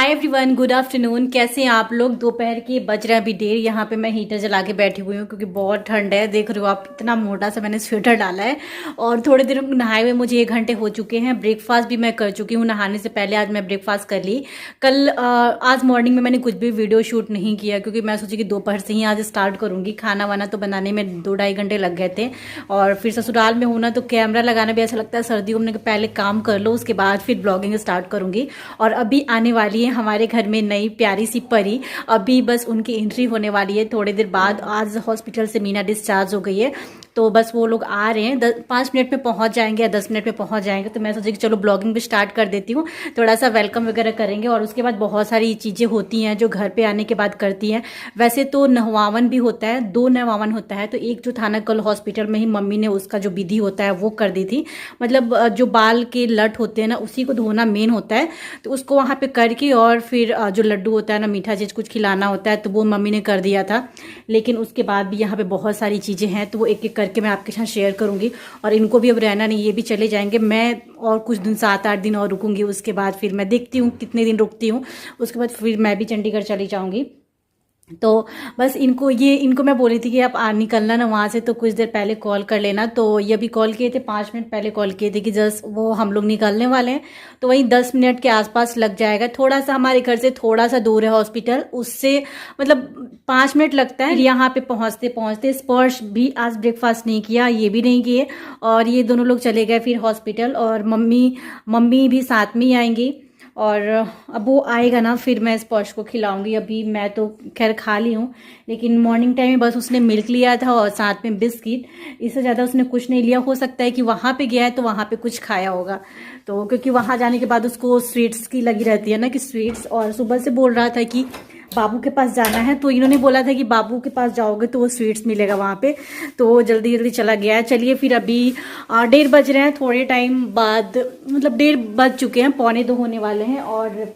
Hi everyone, good afternoon. कैसे हैं आप लोग। दोपहर के बज रहे हैं अभी डेढ़। यहाँ पे मैं हीटर जला के बैठी हुई हूँ क्योंकि बहुत ठंड है। देख रहे हो आप, इतना मोटा सा मैंने स्वेटर डाला है। और थोड़े देर नहाए हुए मुझे 1 घंटे हो चुके हैं। ब्रेकफास्ट भी मैं कर चुकी हूँ नहाने से पहले। आज मैं ब्रेकफास्ट कर ली। कल आज मॉर्निंग में मैंने कुछ भी वीडियो शूट नहीं किया क्योंकि मैं सोची कि दोपहर से ही आज स्टार्ट करूँगी। खाना वाना तो बनाने में 2-2.5 घंटे लग गए थे। और फिर ससुराल में हूँ ना, तो कैमरा लगाना भी ऐसा लगता है सर्दियों में पहले काम कर लो, उसके बाद फिर ब्लॉगिंग स्टार्ट करूँगी। और अभी आने वाली है हमारे घर में नई प्यारी सी परी। अभी बस उनकी एंट्री होने वाली है थोड़ी देर बाद। आज हॉस्पिटल से मीना डिस्चार्ज हो गई है, तो बस वो लोग आ रहे हैं। 5 मिनट में पहुंच जाएंगे या 10 मिनट में पहुंच जाएंगे। तो मैं सोची कि चलो ब्लॉगिंग भी स्टार्ट कर देती हूँ। थोड़ा सा वेलकम वगैरह करेंगे और उसके बाद बहुत सारी चीज़ें होती हैं जो घर पे आने के बाद करती हैं। वैसे तो नहवावन भी होता है, 2 नहवावन होता है। तो एक जो था ना, कल हॉस्पिटल में ही मम्मी ने उसका जो विधि होता है वो कर दी थी। मतलब जो बाल के लट होते हैं ना, उसी को धोना मेन होता है। तो उसको वहाँ पे करके और फिर जो लड्डू होता है ना, मीठा चीज़ कुछ खिलाना होता है, तो वो मम्मी ने कर दिया था। लेकिन उसके बाद भी यहाँ पे बहुत सारी चीज़ें हैं, तो वो एक एक करके मैं आपके साथ शेयर करूँगी। और इनको भी अब रहना नहीं, ये भी चले जाएंगे। मैं और कुछ दिन 7-8 दिन और रुकूंगी। उसके बाद फिर मैं देखती हूँ कितने दिन रुकती हूँ। उसके बाद फिर मैं भी चंडीगढ़ चली जाऊँगी। तो बस इनको मैं बोली थी कि आप निकलना ना वहाँ से, तो कुछ देर पहले कॉल कर लेना। तो ये अभी कॉल किए थे, 5 मिनट पहले कॉल किए थे कि जस्ट वो हम लोग निकलने वाले हैं। तो वहीं 10 मिनट के आसपास लग जाएगा। थोड़ा सा हमारे घर से थोड़ा सा दूर है हॉस्पिटल, उससे मतलब 5 मिनट लगता है यहाँ पे पहुँचते पहुँचते। स्पर्श भी आज ब्रेकफास्ट नहीं किया, ये भी नहीं किए, और ये दोनों लोग चले गए फिर हॉस्पिटल। और मम्मी भी साथ में ही आएंगी। और अब वो आएगा ना, फिर मैं स्पर्श को खिलाऊंगी। अभी मैं तो खैर खा ली हूँ, लेकिन मॉर्निंग टाइम में बस उसने मिल्क लिया था और साथ में बिस्किट। इससे ज़्यादा उसने कुछ नहीं लिया। हो सकता है कि वहाँ पे गया है तो वहाँ पे कुछ खाया होगा। तो क्योंकि वहाँ जाने के बाद उसको स्वीट्स की लगी रहती है ना, कि स्वीट्स। और सुबह से बोल रहा था कि बाबू के पास जाना है, तो इन्होंने बोला था कि बाबू के पास जाओगे तो वो स्वीट्स मिलेगा वहाँ पे। तो वो जल्दी जल्दी चला गया है। चलिए फिर अभी 1:30 बज रहे हैं। थोड़े टाइम बाद, मतलब 1:30 बज चुके हैं, 1:45 होने वाले हैं। और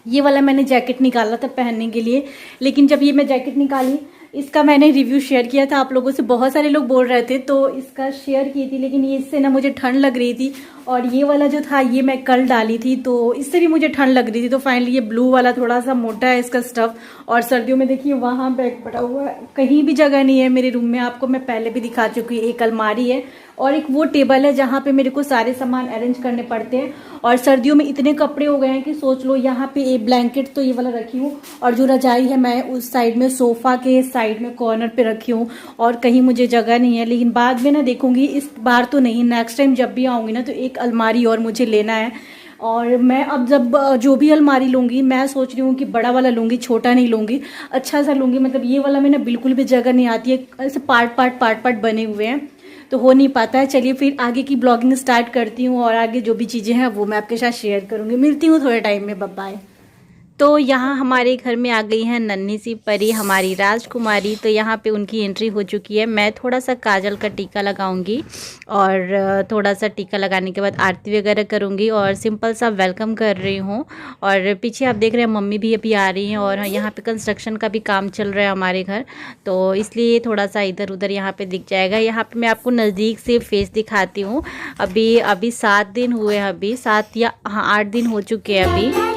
ये वाला मैंने जैकेट निकाला था पहनने के लिए, लेकिन जब ये मैं जैकेट निकाली, इसका मैंने रिव्यू शेयर किया था आप लोगों से। बहुत सारे लोग बोल रहे थे तो इसका शेयर की थी, लेकिन ये इससे ना मुझे ठंड लग रही थी। और ये वाला जो था ये मैं कल डाली थी, तो इससे भी मुझे ठंड लग रही थी। तो फाइनली ये ब्लू वाला थोड़ा सा मोटा है इसका स्टफ। और सर्दियों में देखिए वहाँ बैग पड़ा हुआ है, कहीं भी जगह नहीं है मेरे रूम में। आपको मैं पहले भी दिखा चुकी हूँ। एक अलमारी है और एक वो टेबल है जहाँ पे मेरे को सारे सामान अरेंज करने पड़ते हैं। और सर्दियों में इतने कपड़े हो गए हैं कि सोच लो। यहाँ पे एक ब्लैंकेट तो ये वाला रखी हूँ, और जो रजाई है मैं उस साइड में सोफा के साइड में कॉर्नर पे रखी हूँ। और कहीं मुझे जगह नहीं है, लेकिन बाद में ना देखूंगी। इस बार तो नहीं, नेक्स्ट टाइम जब भी आऊँगी ना, तो एक अलमारी और मुझे लेना है। और मैं अब जब जो भी अलमारी लूँगी, मैं सोच रही हूँ कि बड़ा वाला लूँगी, छोटा नहीं लूँगी, अच्छा सा लूँगी। मतलब ये वाला में ना बिल्कुल भी जगह नहीं आती है, ऐसे पार्ट बने हुए हैं, तो हो नहीं पाता है। चलिए फिर आगे की ब्लॉगिंग स्टार्ट करती हूँ, और आगे जो भी चीज़ें हैं वो मैं आपके साथ शेयर करूँगी। मिलती हूँ थोड़े टाइम में, बाय बाय। तो यहाँ हमारे घर में आ गई है नन्ही सी परी, हमारी राजकुमारी। तो यहाँ पे उनकी एंट्री हो चुकी है। मैं थोड़ा सा काजल का टीका लगाऊंगी, और थोड़ा सा टीका लगाने के बाद आरती वगैरह करूंगी और सिंपल सा वेलकम कर रही हूँ। और पीछे आप देख रहे हैं मम्मी भी अभी आ रही हैं। और यहाँ पे कंस्ट्रक्शन का भी काम चल रहा है हमारे घर, तो इसलिए थोड़ा सा इधर उधर यहाँ पे दिख जाएगा। यहाँ पे मैं आपको नज़दीक से फेस दिखाती हूँ। अभी 7 दिन हुए हैं, अभी 7 या हाँ 8 दिन हो चुके हैं अभी।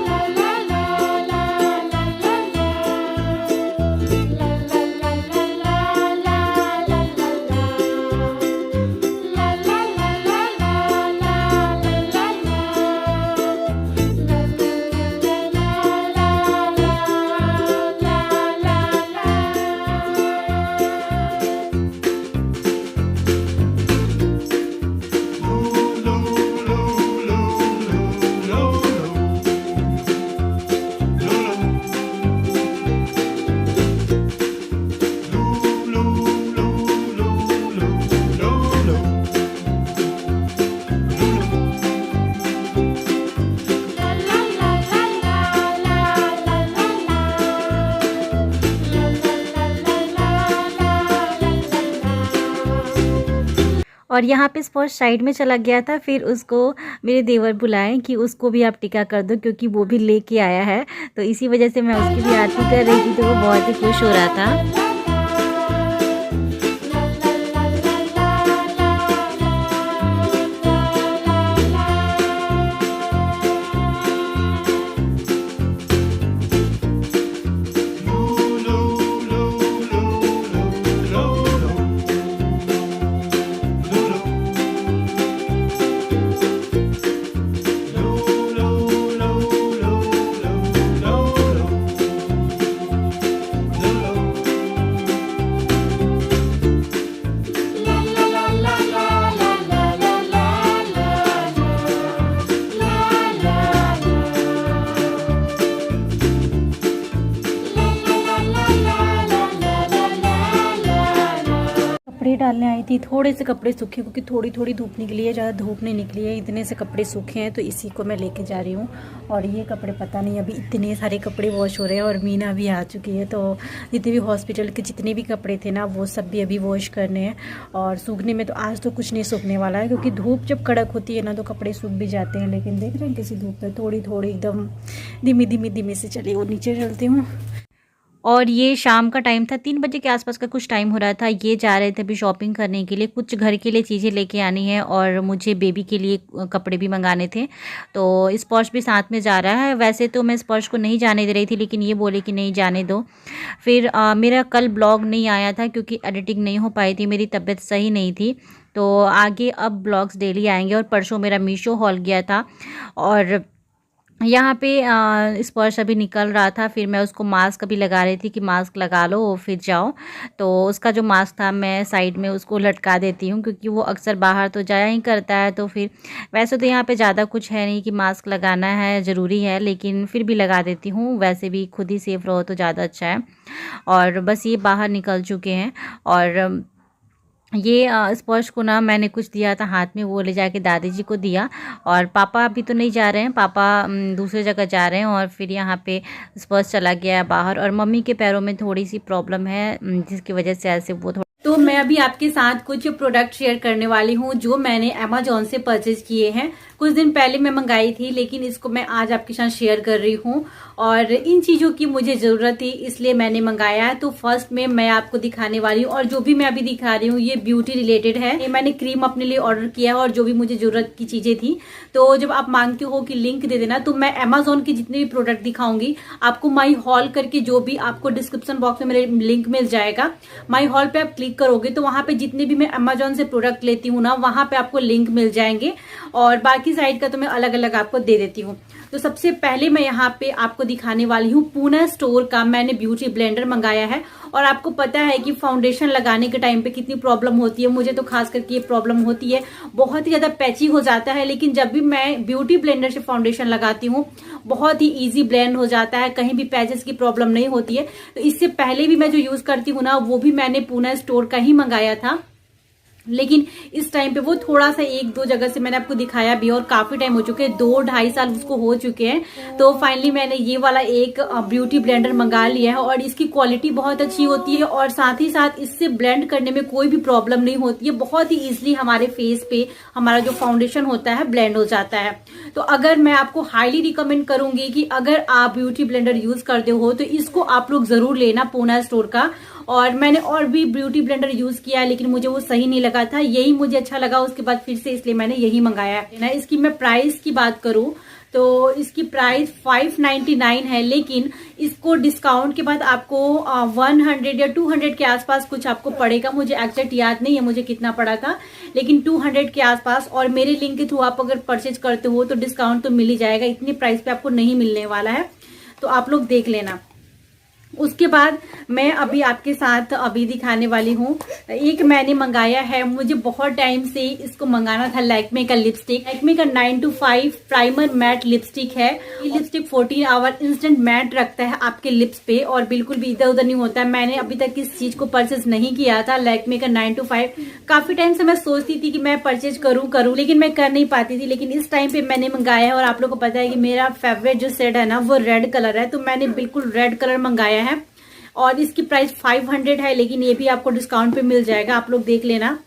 और यहाँ पे स्पर्श साइड में चला गया था। फिर उसको मेरे देवर बुलाए कि उसको भी आप टीका कर दो, क्योंकि वो भी लेके आया है। तो इसी वजह से मैं उसकी भी आरती कर रही थी, तो वो बहुत ही खुश हो रहा था। डालने आई थी। थोड़े से कपड़े सूखे क्योंकि थोड़ी थोड़ी धूप निकली है, ज़्यादा धूप नहीं निकली है, इतने से कपड़े सूखे हैं तो इसी को मैं लेके जा रही हूँ। और ये कपड़े पता नहीं, अभी इतने सारे कपड़े वॉश हो रहे हैं और मीना भी आ चुकी है, तो जितने भी हॉस्पिटल के जितने भी कपड़े थे ना वो सब भी अभी वॉश करने हैं। और सूखने में तो आज तो कुछ नहीं सूखने वाला है क्योंकि धूप जब कड़क होती है ना तो कपड़े सूख भी जाते हैं। लेकिन देख रहे हैं किसी धूप में थोड़ी थोड़ी एकदम धीमी धीमी धीमी से चली। वो नीचे चलती हूँ। और ये शाम का टाइम था, 3 बजे के आसपास का कुछ टाइम हो रहा था। ये जा रहे थे अभी शॉपिंग करने के लिए, कुछ घर के लिए चीज़ें लेके आनी है और मुझे बेबी के लिए कपड़े भी मंगाने थे। तो स्पर्श भी साथ में जा रहा है। वैसे तो मैं स्पर्श को नहीं जाने दे रही थी लेकिन ये बोले कि नहीं जाने दो। फिर मेरा कल ब्लॉग नहीं आया था क्योंकि एडिटिंग नहीं हो पाई थी, मेरी तबीयत सही नहीं थी। तो आगे अब ब्लॉग्स डेली आएंगे। और परसों मेरा मीशो हॉल गया था और यहाँ पे स्पर्श अभी निकल रहा था। फिर मैं उसको मास्क अभी लगा रही थी कि मास्क लगा लो फिर जाओ। तो उसका जो मास्क था मैं साइड में उसको लटका देती हूँ क्योंकि वो अक्सर बाहर तो जाया ही करता है। तो फिर वैसे तो यहाँ पे ज़्यादा कुछ है नहीं कि मास्क लगाना है ज़रूरी है, लेकिन फिर भी लगा देती हूँ। वैसे भी खुद ही सेफ रहो तो ज़्यादा अच्छा है। और बस ये बाहर निकल चुके हैं। और ये स्पर्श को ना मैंने कुछ दिया था हाथ में, वो ले जाके दादी जी को दिया। और पापा अभी तो नहीं जा रहे हैं, पापा दूसरे जगह जा रहे हैं। और फिर यहाँ पे स्पर्श चला गया है बाहर। और मम्मी के पैरों में थोड़ी सी प्रॉब्लम है जिसकी वजह से ऐसे वो थोड़ा। तो मैं अभी आपके साथ कुछ प्रोडक्ट शेयर करने वाली हूँ जो मैंने अमेजोन से परचेज किए हैं। कुछ दिन पहले मैं मंगाई थी लेकिन इसको मैं आज आपके साथ शेयर कर रही हूँ। और इन चीज़ों की मुझे ज़रूरत थी इसलिए मैंने मंगाया है। तो फर्स्ट में मैं आपको दिखाने वाली हूँ और जो भी मैं अभी दिखा रही हूँ ये ब्यूटी रिलेटेड है। ये मैंने क्रीम अपने लिए ऑर्डर किया है और जो भी मुझे ज़रूरत की चीज़ें थी। तो जब आप मांगते हो कि लिंक दे देना तो मैं अमेजोन के जितने भी प्रोडक्ट दिखाऊंगी आपको माई हॉल करके, जो भी आपको डिस्क्रिप्शन बॉक्स में मेरे लिंक मिल जाएगा। माई हॉल पे आप क्लिक करोगे तो वहां पे जितने भी मैं अमेजोन से प्रोडक्ट लेती हूँ ना वहां पे आपको लिंक मिल जाएंगे। और बाकी साइड का तो मैं अलग अलग आपको दे देती हूँ। तो सबसे पहले मैं यहाँ पे आपको दिखाने वाली हूँ पूना स्टोर का मैंने ब्यूटी ब्लेंडर मंगाया है। और आपको पता है कि फाउंडेशन लगाने के टाइम पे कितनी प्रॉब्लम होती है, मुझे तो खास करके ये प्रॉब्लम होती है, बहुत ही ज्यादा पैची हो जाता है। लेकिन जब भी मैं ब्यूटी ब्लेंडर से फाउंडेशन लगाती हूँ बहुत ही इजी ब्लेंड हो जाता है, कहीं भी पैचेस की प्रॉब्लम नहीं होती है। तो इससे पहले भी मैं जो यूज करती हूँ ना वो भी मैंने पूना स्टोर का ही मंगाया था। लेकिन इस टाइम पे वो थोड़ा सा 1-2 जगह से मैंने आपको दिखाया भी और काफी टाइम हो चुके हैं, 2-2.5 साल उसको हो चुके हैं। तो फाइनली मैंने ये वाला एक ब्यूटी ब्लेंडर मंगा लिया है और इसकी क्वालिटी बहुत अच्छी होती है और साथ ही साथ इससे ब्लेंड करने में कोई भी प्रॉब्लम नहीं होती है। बहुत ही इजिली हमारे फेस पे हमारा जो फाउंडेशन होता है ब्लेंड हो जाता है। तो अगर मैं आपको हाईली रिकमेंड करूंगी कि अगर आप ब्यूटी ब्लेंडर यूज करते हो तो इसको आप लोग जरूर लेना पूना स्टोर का। और मैंने और भी ब्यूटी ब्लेंडर यूज किया है लेकिन मुझे वो सही नहीं लगा था, यही मुझे अच्छा लगा उसके बाद फिर से, इसलिए मैंने यही मंगाया है ना। इसकी मैं प्राइस की बात करूं तो इसकी प्राइस 599 है, लेकिन इसको डिस्काउंट के बाद आपको 100 या 200 के आसपास कुछ आपको पड़ेगा। मुझे एग्जैक्ट याद नहीं है मुझे कितना पड़ा था, लेकिन 200 के आसपास। और मेरे लिंक के थ्रू आप अगर परचेज करते हो तो डिस्काउंट तो मिल ही जाएगा, इतनी प्राइस पे आपको नहीं मिलने वाला है, तो आप लोग देख लेना। उसके बाद मैं अभी आपके साथ अभी दिखाने वाली हूँ एक मैंने मंगाया है, मुझे बहुत टाइम से इसको मंगाना था, लैक्मे का लिपस्टिक। लैक्मे का 9 to 5 प्राइमर मैट लिपस्टिक है। ये लिपस्टिक 14 आवर इंस्टेंट मैट रखता है आपके लिप्स पे और बिल्कुल भी इधर उधर नहीं होता है। मैंने अभी तक इस चीज को परचेज नहीं किया था, लैक्मे का 9 to 5। काफी टाइम से मैं सोचती थी कि मैं परचेज करूं लेकिन मैं कर नहीं पाती थी। लेकिन इस टाइम पे मैंने मंगाया है और आप लोगों को पता है कि मेरा फेवरेट जो शेड है ना वो रेड कलर है, तो मैंने बिल्कुल रेड कलर मंगाया है। और इसकी प्राइस 500 है, लेकिन ये भी आपको डिस्काउंट पे मिल जाएगा, आप लोग देख लेना।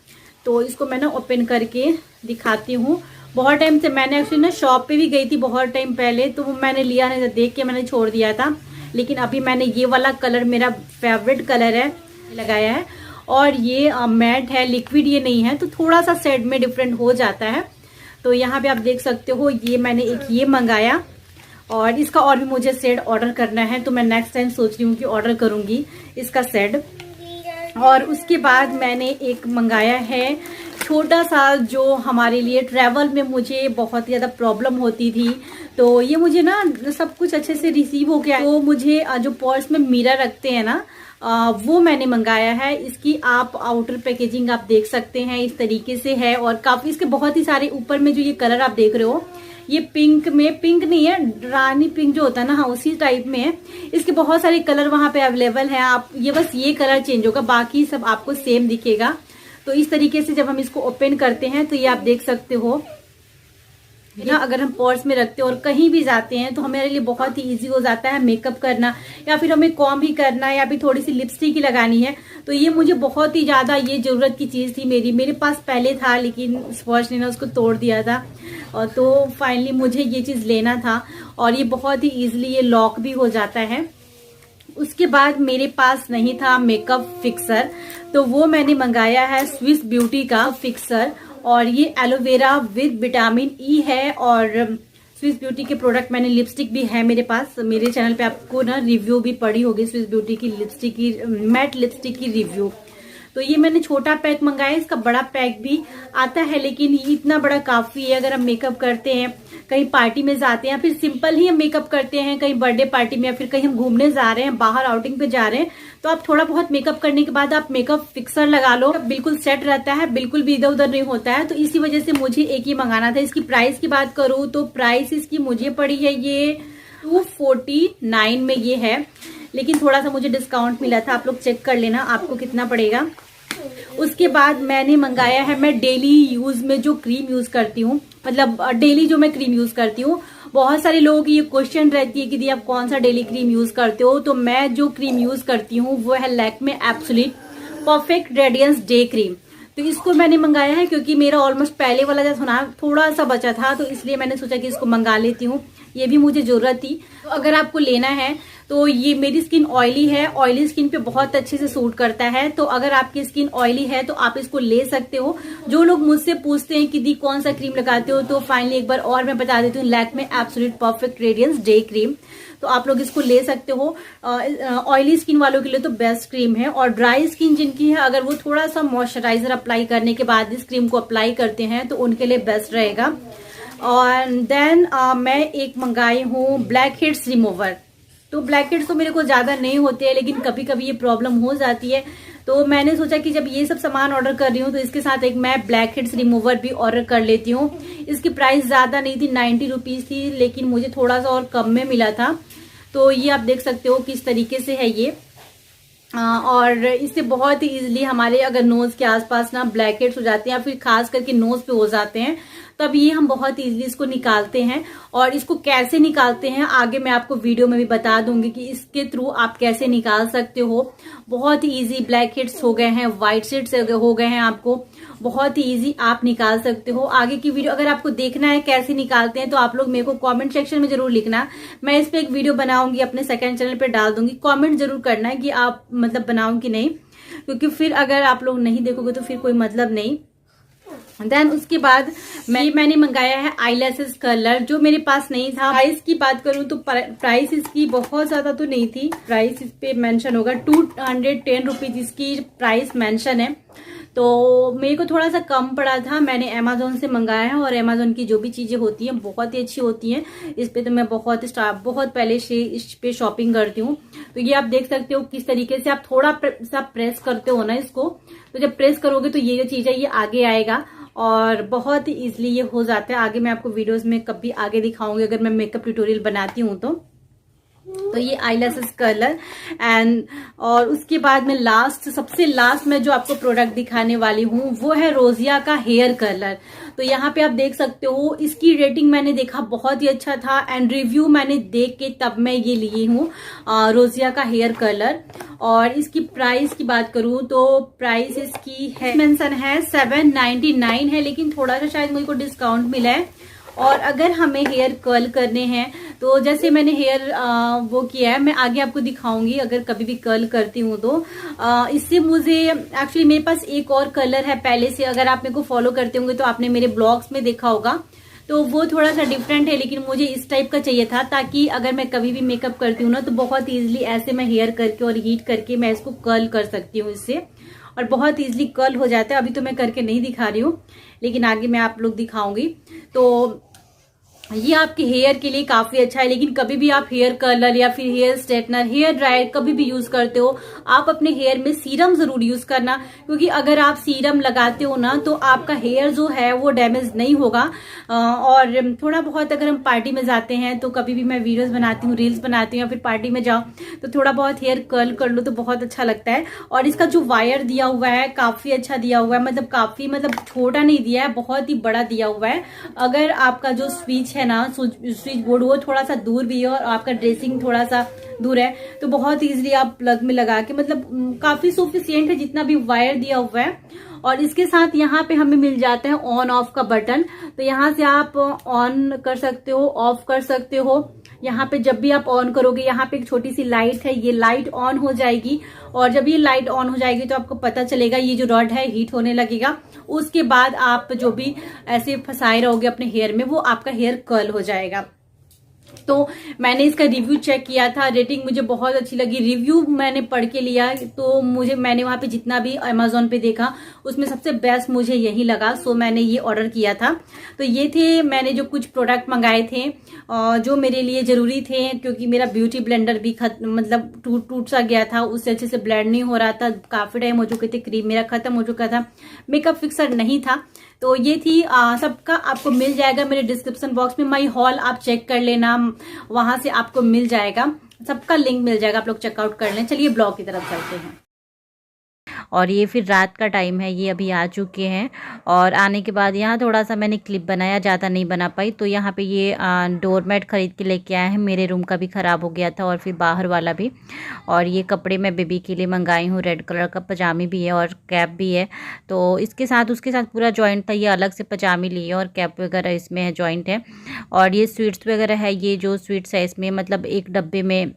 तो इसको मैं ना ओपन करके दिखाती हूँ। बहुत टाइम से मैंने एक्चुअली ना शॉप पे भी गई थी बहुत टाइम पहले, तो वो मैंने लिया नहीं था, देख के मैंने छोड़ दिया था। लेकिन अभी मैंने ये वाला कलर, मेरा फेवरेट कलर है, लगाया है। और ये मैट है, लिक्विड ये नहीं है, तो थोड़ा सा शेड में डिफरेंट हो जाता है। तो यहाँ पे आप देख सकते हो ये मैंने एक ये मंगाया और इसका और भी मुझे शेड ऑर्डर करना है, तो मैं नेक्स्ट टाइम सोच रही हूँ कि ऑर्डर करूंगी इसका शेड। और उसके बाद मैंने एक मंगाया है छोटा सा, जो हमारे लिए ट्रैवल में मुझे बहुत ज़्यादा प्रॉब्लम होती थी, तो ये मुझे ना सब कुछ अच्छे से रिसीव हो गया। तो मुझे जो पर्स में मिरर रखते हैं ना वो मैंने मंगाया है। इसकी आप आउटर पैकेजिंग आप देख सकते हैं, इस तरीके से है। और काफी इसके बहुत ही सारे, ऊपर में जो ये कलर आप देख रहे हो ये पिंक में, पिंक नहीं है, रानी पिंक जो होता है ना, हाँ उसी टाइप में है। इसके बहुत सारे कलर वहां पे अवेलेबल है। आप ये बस ये कलर चेंज होगा, बाकी सब आपको सेम दिखेगा। तो इस तरीके से जब हम इसको ओपन करते हैं तो ये आप देख सकते हो ना, अगर हम पर्स में रखते हैं और कहीं भी जाते हैं तो हमारे लिए बहुत ही इजी हो जाता है मेकअप करना, या फिर हमें कॉम्ब भी करना है, या फिर थोड़ी सी लिपस्टिक ही लगानी है। तो ये मुझे बहुत ही ज्यादा ये जरूरत की चीज थी। मेरे पास पहले था लेकिन स्पर्श ने उसको तोड़ दिया था, और तो फाइनली मुझे ये चीज लेना था। और ये बहुत ही इजिली ये लॉक भी हो जाता है। उसके बाद मेरे पास नहीं था मेकअप फिक्सर, तो वो मैंने मंगाया है स्विस ब्यूटी का फिक्सर, और ये एलोवेरा विद विटामिन ई है। और स्विस ब्यूटी के प्रोडक्ट मैंने लिपस्टिक भी है मेरे पास, मेरे चैनल पे आपको ना रिव्यू भी पड़ी होगी स्विस ब्यूटी की लिपस्टिक की, मैट लिपस्टिक की रिव्यू। तो ये मैंने छोटा पैक मंगाया, इसका बड़ा पैक भी आता है, लेकिन ये इतना बड़ा काफी है अगर हम मेकअप करते हैं, कहीं पार्टी में जाते हैं, फिर सिंपल ही हम मेकअप करते हैं कहीं बर्थडे पार्टी में, या फिर कहीं हम घूमने जा रहे हैं, बाहर आउटिंग पे जा रहे हैं, तो आप थोड़ा बहुत मेकअप करने के बाद आप मेकअप फिक्सर लगा लो, बिल्कुल सेट रहता है, बिल्कुल भी इधर उधर नहीं होता है। तो इसी वजह से मुझे एक ही मंगाना था। इसकी प्राइस की बात करूं तो प्राइस इसकी मुझे पड़ी है ये 249 में ये है, लेकिन थोड़ा सा मुझे डिस्काउंट मिला था, आप लोग चेक कर लेना आपको कितना पड़ेगा। उसके बाद मैंने मंगाया है, मैं डेली यूज में जो क्रीम यूज करती हूँ, मतलब डेली जो मैं क्रीम यूज करती हूँ, बहुत सारे लोगों की ये क्वेश्चन रहती है कि दी आप कौन सा डेली क्रीम यूज करते हो। तो मैं जो क्रीम यूज करती हूँ वो है Lakme absolute perfect radiance day cream. तो इसको मैंने मंगाया है क्योंकि मेरा ऑलमोस्ट पहले वाला जो था थोड़ा सा बचा था, तो इसलिए मैंने सोचा कि इसको मंगा लेती हूँ, ये भी मुझे जरूरत थी। तो अगर आपको लेना है तो ये, मेरी स्किन ऑयली है, ऑयली स्किन पे बहुत अच्छे से सूट करता है, तो अगर आपकी स्किन ऑयली है तो आप इसको ले सकते हो। जो लोग मुझसे पूछते हैं कि दी कौन सा क्रीम लगाते हो, तो फाइनली एक बार और मैं बता देती हूँ, Lakme absolute perfect radiance day cream. तो आप लोग इसको ले सकते हो। ऑयली स्किन वालों के लिए तो बेस्ट क्रीम है, और ड्राई स्किन जिनकी है अगर वो थोड़ा सा मॉइस्चराइजर अप्लाई करने के बाद इस क्रीम को अप्लाई करते हैं तो उनके लिए बेस्ट रहेगा। और देन मैं एक मंगाई हूँ ब्लैक हेड्स रिमूवर। तो ब्लैक हेड्स तो मेरे को ज्यादा नहीं होते हैं, लेकिन कभी कभी ये प्रॉब्लम हो जाती है, तो मैंने सोचा कि जब ये सब सामान ऑर्डर कर रही हूँ तो इसके साथ एक मैं ब्लैक हेड्स रिमूवर भी ऑर्डर कर लेती हूँ। इसकी प्राइस ज्यादा नहीं थी, 90 रुपीज थी, लेकिन मुझे थोड़ा सा और कम में मिला था। तो ये आप देख सकते हो किस तरीके से है ये। और इससे बहुत ही इजीली हमारे अगर नोज के आसपास ना ब्लैक हेड्स हो जाते हैं, या फिर खास करके नोज पे हो जाते हैं, तब ये हम बहुत इजीली इसको निकालते हैं। और इसको कैसे निकालते हैं आगे मैं आपको वीडियो में भी बता दूंगी कि इसके थ्रू आप कैसे निकाल सकते हो। बहुत ही इजी, ब्लैक हेड्स हो गए हैं, व्हाइट हेड्स हो गए हैं, आपको बहुत ही इजी आप निकाल सकते हो। आगे की वीडियो अगर आपको देखना है कैसे निकालते हैं तो आप लोग मेरे को कमेंट सेक्शन में जरूर लिखना, मैं इस पे एक वीडियो बनाऊंगी, अपने सेकंड चैनल पे डाल दूंगी। कमेंट जरूर करना है कि आप मतलब बनाऊं कि नहीं, क्योंकि फिर अगर आप लोग नहीं देखोगे तो फिर कोई मतलब नहीं। देन उसके बाद मैंने मंगाया है आईलैशेस कर्लर, जो मेरे पास नहीं था। प्राइस की बात करूं तो प्राइस इसकी बहुत ज्यादा तो नहीं थी, प्राइस इस पे मेंशन होगा 210 रुपीज इसकी प्राइस मेंशन है, तो मेरे को थोड़ा सा कम पड़ा था। मैंने अमेजोन से मंगाया है, और अमेजोन की जो भी चीजें होती हैं बहुत ही अच्छी होती हैं। इस पे तो मैं बहुत पहले से इस पे शॉपिंग करती हूँ। तो ये आप देख सकते हो किस तरीके से आप थोड़ा सा प्रेस करते हो ना इसको, तो जब प्रेस करोगे तो ये जो चीज है ये आगे आएगा, और बहुत ही इजिली ये हो जाता है। आगे मैं आपको वीडियोस में कभी आगे दिखाऊंगी अगर मैं मेकअप ट्यूटोरियल बनाती हूँ तो ये आईलैशेस कर्लर। एंड और उसके बाद में सबसे लास्ट में जो आपको प्रोडक्ट दिखाने वाली हूँ वो है रोजिया का हेयर कर्लर। तो यहाँ पे आप देख सकते हो, इसकी रेटिंग मैंने देखा बहुत ही अच्छा था, एंड रिव्यू मैंने देख के तब मैं ये ली हूँ रोजिया का हेयर कर्लर। और इसकी प्राइस की बात करूँ तो प्राइस इसकी है मेंशन है 799 है, लेकिन थोड़ा सा शायद मुझे को डिस्काउंट मिला है। और अगर हमें हेयर कर्ल करने हैं तो जैसे मैंने हेयर वो किया है, मैं आगे आपको दिखाऊंगी अगर कभी भी कर्ल करती हूँ तो इससे मुझे एक्चुअली मेरे पास एक और कलर है पहले से, अगर आप मेरे को फॉलो करते होंगे तो आपने मेरे ब्लॉग्स में देखा होगा, तो वो थोड़ा सा डिफरेंट है, लेकिन मुझे इस टाइप का चाहिए था ताकि अगर मैं कभी भी मेकअप करती हूँ ना तो बहुत इजीली ऐसे मैं हेयर करके और हीट करके मैं इसको कर्ल कर सकती हूँ इससे, और बहुत इजीली कर्ल हो जाता है। अभी तो मैं करके नहीं दिखा रही हूँ, लेकिन आगे मैं आप लोग दिखाऊंगी। तो ये आपके हेयर के लिए काफी अच्छा है। लेकिन कभी भी आप हेयर कर्लर या फिर हेयर स्ट्रेटनर, हेयर ड्रायर कभी भी यूज करते हो, आप अपने हेयर में सीरम जरूर यूज करना, क्योंकि अगर आप सीरम लगाते हो ना तो आपका हेयर जो है वो डैमेज नहीं होगा। और थोड़ा बहुत अगर हम पार्टी में जाते हैं तो कभी भी मैं वीडियोस बनाती हूँ, रील्स बनाती हूँ, या फिर पार्टी में जाओ तो थोड़ा बहुत हेयर कर्ल कर लो तो बहुत अच्छा लगता है। और इसका जो वायर दिया हुआ है काफी अच्छा दिया हुआ है, मतलब काफी, मतलब छोटा नहीं दिया है, बहुत ही बड़ा दिया हुआ है। अगर आपका जो स्विच है ना, स्विच बोर्ड, वो थोड़ा सा दूर भी है और आपका ड्रेसिंग थोड़ा सा दूर है, तो बहुत इजीली आप प्लग में लगा के, मतलब काफी सफिशिएंट है जितना भी वायर दिया हुआ है। और इसके साथ यहाँ पे हमें मिल जाता है ऑन ऑफ का बटन, तो यहाँ से आप ऑन कर सकते हो, ऑफ कर सकते हो। यहाँ पे जब भी आप ऑन करोगे, यहाँ पे एक छोटी सी लाइट है, ये लाइट ऑन हो जाएगी, और जब ये लाइट ऑन हो जाएगी तो आपको पता चलेगा ये जो रॉड है हीट होने लगेगा। उसके बाद आप जो भी ऐसे फंसाए रहोगे अपने हेयर में, वो आपका हेयर कर्ल हो जाएगा। तो मैंने इसका रिव्यू चेक किया था, रेटिंग मुझे बहुत अच्छी लगी, रिव्यू मैंने पढ़ के लिया, तो मैंने वहां पे जितना भी अमेजोन पे देखा उसमें सबसे बेस्ट मुझे यही लगा, सो मैंने ये ऑर्डर किया था। तो ये थे मैंने जो कुछ प्रोडक्ट मंगाए थे जो मेरे लिए जरूरी थे, क्योंकि मेरा ब्यूटी ब्लेंडर भी मतलब टूट सा गया था, उससे अच्छे से ब्लेंड नहीं हो रहा था, काफी टाइम हो चुके थे, क्रीम मेरा खत्म हो चुका था, मेकअप फिक्सर नहीं था। तो ये थी सबका आपको मिल जाएगा मेरे डिस्क्रिप्शन बॉक्स में, माई हॉल आप चेक कर लेना, वहां से आपको मिल जाएगा, सबका लिंक मिल जाएगा, आप लोग चेकआउट कर लें। चलिए ब्लॉग की तरफ चलते हैं। और ये फिर रात का टाइम है, ये अभी आ चुके हैं। और आने के बाद यहाँ थोड़ा सा मैंने क्लिप बनाया, ज़्यादा नहीं बना पाई। तो यहाँ पे ये डोरमेट ख़रीद के लेके आए हैं, मेरे रूम का भी ख़राब हो गया था और फिर बाहर वाला भी। और ये कपड़े मैं बेबी के लिए मंगाई हूँ, रेड कलर का पजामी भी है और कैप भी है। तो इसके साथ उसके साथ पूरा जॉइंट था, ये अलग से पजामी लिए और कैप वगैरह इसमें है, जॉइंट है। और ये स्वीट्स वगैरह है, ये जो स्वीट्स है इसमें मतलब एक डब्बे में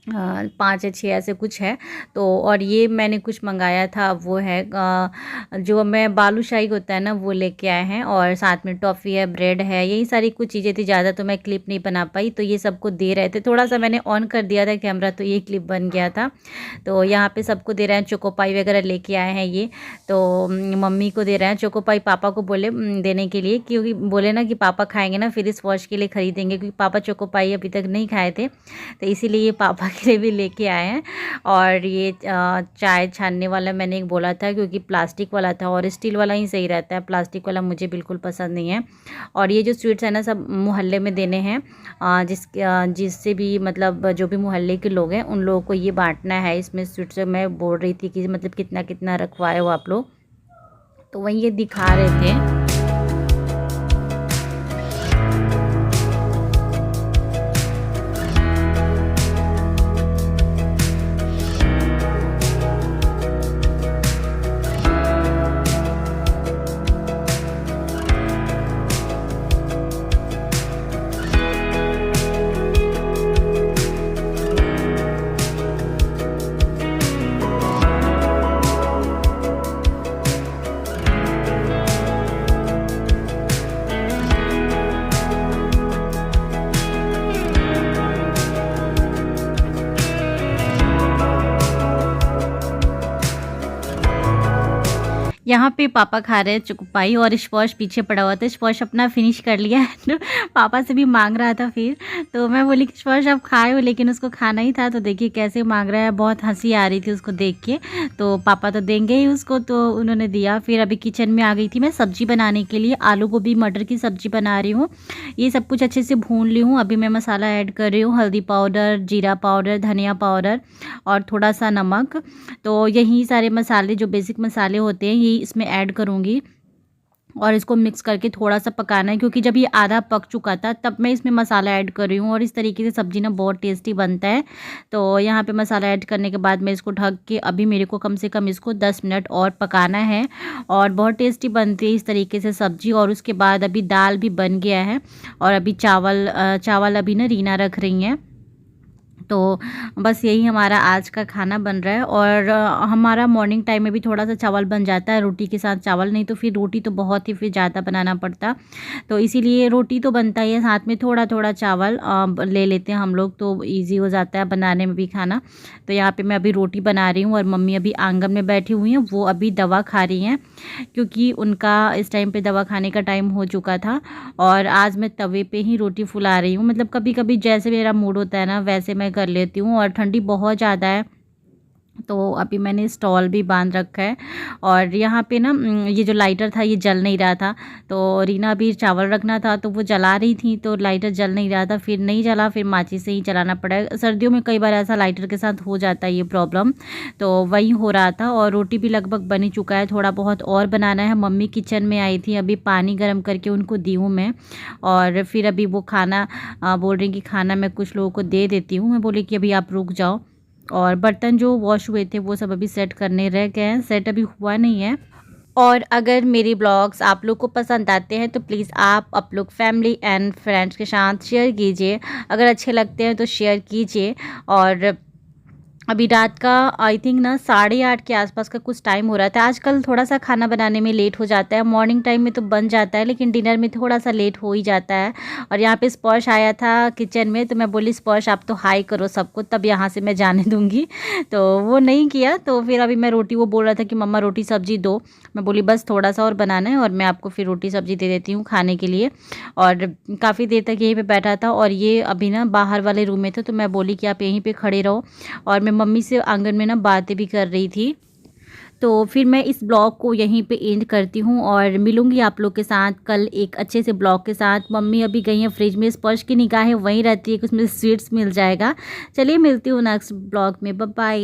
5 या 6 ऐसे कुछ है। तो और ये मैंने कुछ मंगाया था, वो है जो मैं बालूशाही होता है ना, वो लेके आए हैं। और साथ में टॉफ़ी है, ब्रेड है, यही सारी कुछ चीज़ें थी, ज़्यादा तो मैं क्लिप नहीं बना पाई। तो ये सबको दे रहे थे, थोड़ा सा मैंने ऑन कर दिया था कैमरा तो ये क्लिप बन गया था। तो यहाँ पे सबको दे रहे हैं, चोकोपाई वगैरह लेके आए हैं ये। तो मम्मी को दे रहे हैं चोकोपाई, पापा को बोले देने के लिए, क्योंकि बोले ना कि पापा खाएंगे ना फिर इस वॉश के लिए ख़रीदेंगे, क्योंकि पापा चोकोपाई अभी तक नहीं खाए थे, तो इसीलिए ये पापा के लिए भी लेके आए हैं। और ये चाय छानने वाला मैंने एक बोला था, क्योंकि प्लास्टिक वाला था और स्टील वाला ही सही रहता है, प्लास्टिक वाला मुझे बिल्कुल पसंद नहीं है। और ये जो स्वीट्स है ना सब मोहल्ले में देने हैं, जिससे भी मतलब जो भी मोहल्ले के लोग हैं उन लोगों को ये बांटना है। इसमें स्वीट्स मैं बोल रही थी कि मतलब कितना कितना रखवाए हो आप लोग, तो वही ये दिखा रहे थे। यहाँ पे पापा खा रहे हैं चुकपाई और स्पॉश पीछे पड़ा हुआ था, स्पॉश अपना फिनिश कर लिया है तो पापा से भी मांग रहा था फिर। तो मैं बोली कि स्पॉश आप खाए हो, लेकिन उसको खाना ही था। तो देखिए कैसे मांग रहा है, बहुत हंसी आ रही थी उसको देख के। तो पापा तो देंगे ही उसको, तो उन्होंने दिया। फिर अभी किचन में आ गई थी मैं सब्जी बनाने के लिए, आलू गोभी मटर की सब्जी बना रही हूँ। ये सब कुछ अच्छे से भून ली हूँ। अभी मैं मसाला ऐड कर रही हूँ, हल्दी पाउडर, जीरा पाउडर, धनिया पाउडर और थोड़ा सा नमक। तो यही सारे मसाले जो बेसिक मसाले होते हैं यही इसमें ऐड करूँगी और इसको मिक्स करके थोड़ा सा पकाना है, क्योंकि जब ये आधा पक चुका था तब मैं इसमें मसाला ऐड कर रही हूँ। और इस तरीके से सब्जी ना बहुत टेस्टी बनता है। तो यहाँ पे मसाला ऐड करने के बाद मैं इसको ढक के अभी मेरे को कम से कम इसको 10 मिनट और पकाना है, और बहुत टेस्टी बनती है इस तरीके से सब्जी। और उसके बाद अभी दाल भी बन गया है और अभी चावल अभी ना रीना रख रही हैं। तो बस यही हमारा आज का खाना बन रहा है। और हमारा मॉर्निंग टाइम में भी थोड़ा सा चावल बन जाता है, रोटी के साथ चावल, नहीं तो फिर रोटी तो बहुत ही फिर ज़्यादा बनाना पड़ता। तो इसीलिए रोटी तो बनता ही है, साथ में थोड़ा थोड़ा चावल ले लेते हैं हम लोग, तो इजी हो जाता है बनाने में भी खाना। तो यहाँ पे मैं अभी रोटी बना रही हूँ और मम्मी अभी आंगन में बैठी हुई हैं, वो अभी दवा खा रही हैं क्योंकि उनका इस टाइम पे दवा खाने का टाइम हो चुका था। और आज मैं तवे पे ही रोटी फुला रही हूँ, मतलब कभी कभी जैसे मेरा मूड होता है ना वैसे मैं कर लेती हूँ। और ठंडी बहुत ज़्यादा है, तो अभी मैंने स्टॉल भी बांध रखा है। और यहाँ पे ना ये जो लाइटर था ये जल नहीं रहा था, तो रीना अभी चावल रखना था तो वो जला रही थी, तो लाइटर जल नहीं रहा था, फिर नहीं जला, फिर माचिस से ही चलाना पड़ा। सर्दियों में कई बार ऐसा लाइटर के साथ हो जाता है ये प्रॉब्लम, तो वही हो रहा था। और रोटी भी लगभग बन ही चुका है, थोड़ा बहुत और बनाना है। मम्मी किचन में आई थी, अभी पानी गर्म करके उनको दी हूँ मैं। और फिर अभी वो खाना बोल रही कि खाना मैं कुछ लोगों को दे देती हूँ। मैं बोली कि अभी आप रुक जाओ। और बर्तन जो वॉश हुए थे वो सब अभी सेट करने रह गए हैं, सेट अभी हुआ नहीं है। और अगर मेरी ब्लॉग्स आप लोग को पसंद आते हैं तो प्लीज़ आप लोग फैमिली एंड फ्रेंड्स के साथ शेयर कीजिए, अगर अच्छे लगते हैं तो शेयर कीजिए। और अभी रात का आई थिंक ना 8:30 के आसपास का कुछ टाइम हो रहा था। आजकल थोड़ा सा खाना बनाने में लेट हो जाता है, मॉर्निंग टाइम में तो बन जाता है लेकिन डिनर में थोड़ा सा लेट हो ही जाता है। और यहाँ पे स्पर्श आया था किचन में, तो मैं बोली स्पर्श आप तो हाई करो सबको, तब यहाँ से मैं जाने दूँगी। तो वो नहीं किया, तो फिर अभी मैं रोटी, वो बोल रहा था कि मम्मा रोटी सब्जी दो, मैं बोली बस थोड़ा सा और बनाना है और मैं आपको फिर रोटी सब्जी दे देती हूँ खाने के लिए। और काफ़ी देर तक यहीं पे बैठा था और ये अभी ना बाहर वाले रूम में थे, तो मैं बोली कि आप यहीं पे खड़े रहो। और मैं मम्मी से आंगन में ना बातें भी कर रही थी। तो फिर मैं इस ब्लॉग को यहीं पे एंड करती हूँ और मिलूँगी आप लोग के साथ कल एक अच्छे से ब्लॉग के साथ। मम्मी अभी गई हैं फ्रिज में, स्पर्श की निगाहें वहीं रहती है कि उसमें स्वीट्स मिल जाएगा। चलिए मिलती हूँ नेक्स्ट ब्लॉग में, बाय बाय।